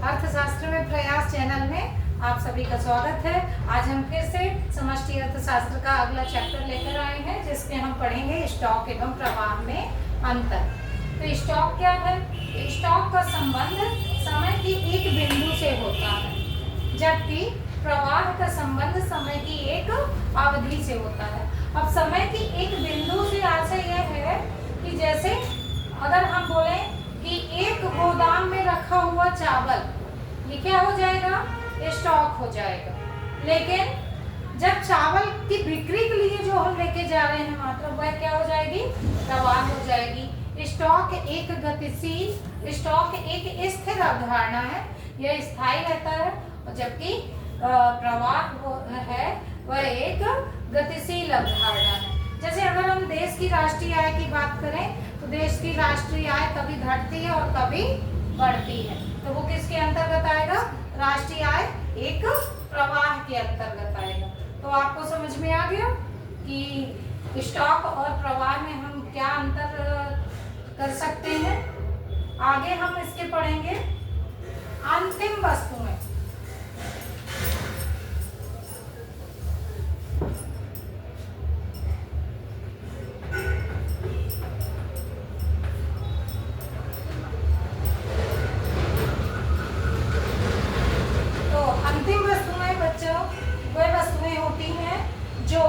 अर्थशास्त्र में प्रयास चैनल में आप सभी का स्वागत है। आज हम फिर से समष्टि अर्थशास्त्र का अगला चैप्टर लेकर आए हैं, जिसमें हम पढ़ेंगे स्टॉक एवं प्रवाह में अंतर। तो स्टॉक क्या है? स्टॉक का संबंध समय की एक बिंदु से होता है, जबकि प्रवाह का संबंध समय की एक अवधि से होता है। अब समय की एक बिंदु से आशय यह है कि जैसे अगर हम बोलें कि एक गोदाम में रखा हुआ चावल, ये क्या हो जाएगा? स्टॉक हो जाएगा। लेकिन जब चावल की बिक्री के लिए जो हम लेके जा रहे हैं मात्रा, वह क्या हो जाएगी? प्रवाह हो जाएगी। स्टॉक एक गतिशील, स्टॉक एक स्थिर अवधारणा है, यह स्थायी रहता है, और जबकि प्रवाह है वह एक गतिशील अवधारणा है। जैसे अगर हम देश की राष्ट्रीय आय की बात करें तो देश की राष्ट्रीय आय कभी घटती है और कभी बढ़ती है, तो वो किसके अंतर्गत आएगा? राष्ट्रीय आय एक प्रवाह के अंतर्गत आएगा। तो आपको समझ में आ गया कि स्टॉक और प्रवाह में हम क्या अंतर कर सकते हैं। आगे हम इसके पढ़ेंगे अंतिम वस्तुएं। जो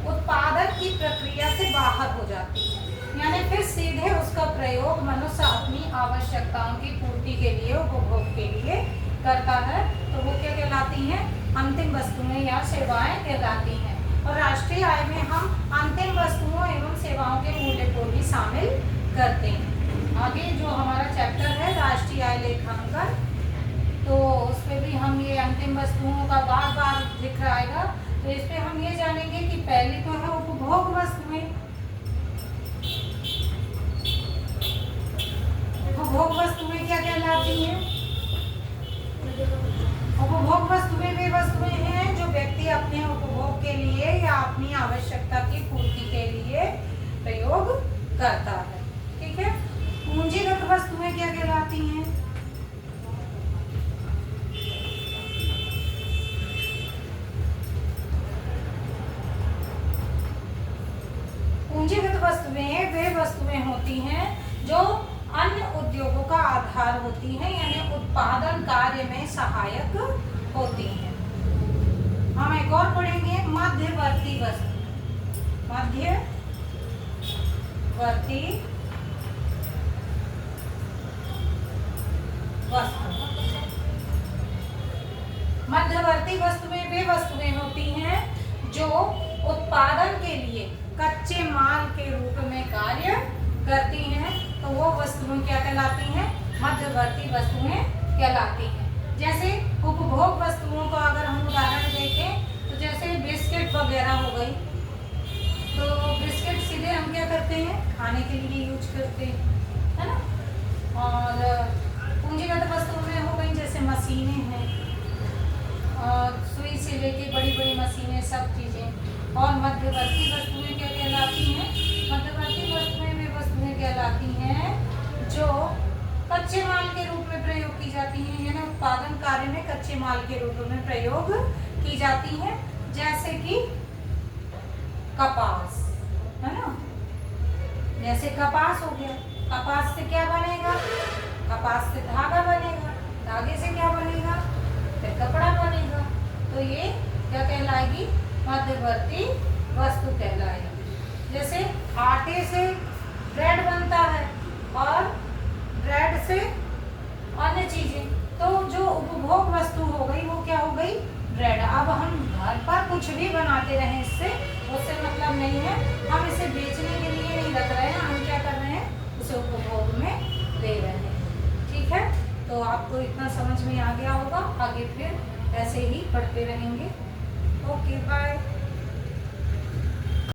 उत्पादन की प्रक्रिया से बाहर हो जाती है, यानी फिर सीधे उसका प्रयोग मनुष्य अपनी आवश्यकताओं की पूर्ति के लिए, उपभोग के लिए करता है, तो वो क्या कहलाती हैं? अंतिम वस्तुएं या सेवाएं कहलाती हैं। और राष्ट्रीय आय में हम अंतिम वस्तुओं एवं सेवाओं के मूल्य को भी शामिल करते हैं। आगे जो हमारा चैप्टर है राष्ट्रीय आय लेखांकन, तो उसमें भी हम ये अंतिम वस्तुओं का बार बार लिख आएगा। तो इस पे हम ये जानेंगे कि पहली तो है उपभोग वस्तुएं। उपभोग वस्तुएं क्या कहलाती हैं? उपभोग वस्तुएं वे वस्तुएं हैं जो व्यक्ति अपने उपभोग के लिए या अपनी आवश्यकता की पूर्ति के लिए प्रयोग करता है। ठीक है। पूंजीगत वस्तुएं क्या कहलाती हैं? पूंजीगत वस्तुएं वे वस्तुएं होती हैं जो अन्य उद्योगों का आधार होती हैं, यानी उत्पादन कार्य में सहायक होती हैं। हम एक और पढ़ेंगे मध्यवर्ती वस्तु। मध्यवर्ती वस्तु, मध्यवर्ती वस्तुएं वे वस्तुएं होती हैं जो उत्पादन के लिए कच्चे माल के रूप में कार्य करती हैं, तो वो वस्तुएं क्या कहलाती हैं? मध्यवर्ती वस्तुएं कहलाती हैं। जैसे उपभोग वस्तुओं का अगर हम उदाहरण देखें तो जैसे बिस्किट वगैरह हो गई, तो बिस्किट सीधे हम क्या करते हैं? खाने के लिए यूज करते हैं, है ना। और पूंजीगत वस्तुओं में हो गई जैसे मशीनें हैं, और सुई से लेके बड़ी बड़ी मशीनें, सब चीज़ें। और मध्यवर्ती वस्तुएं क्या कहलाती हैं? मध्यवर्ती वस्तुएं वे वस्तुएं कहलाती हैं जो कच्चे माल के रूप में प्रयोग की जाती हैं, यानी उत्पादन कार्य में कच्चे माल के रूप में प्रयोग की जाती हैं। जैसे कि कपास, है ना। जैसे कपास हो गया, कपास से क्या बनेगा? कपास से धागा बनेगा, धागे से क्या बनेगा? फिर कपड़ा बनेगा। तो ये क्या कहलाएगी? मध्यवर्ती वस्तु कहलाएगी। जैसे आटे से ब्रेड बनता है और ब्रेड से अन्य चीजें, तो जो उपभोग वस्तु हो गई वो क्या हो गई? ब्रेड। अब हम घर पर कुछ भी बनाते रहें इससे, उससे मतलब नहीं है, हम इसे बेचने के लिए नहीं रख रहे हैं, हम क्या कर रहे हैं? उसे उपभोग में ले रहे हैं। ठीक है। तो आपको इतना समझ में आ गया होगा, आगे फिर ऐसे ही पढ़ते रहेंगे। Okay, bye.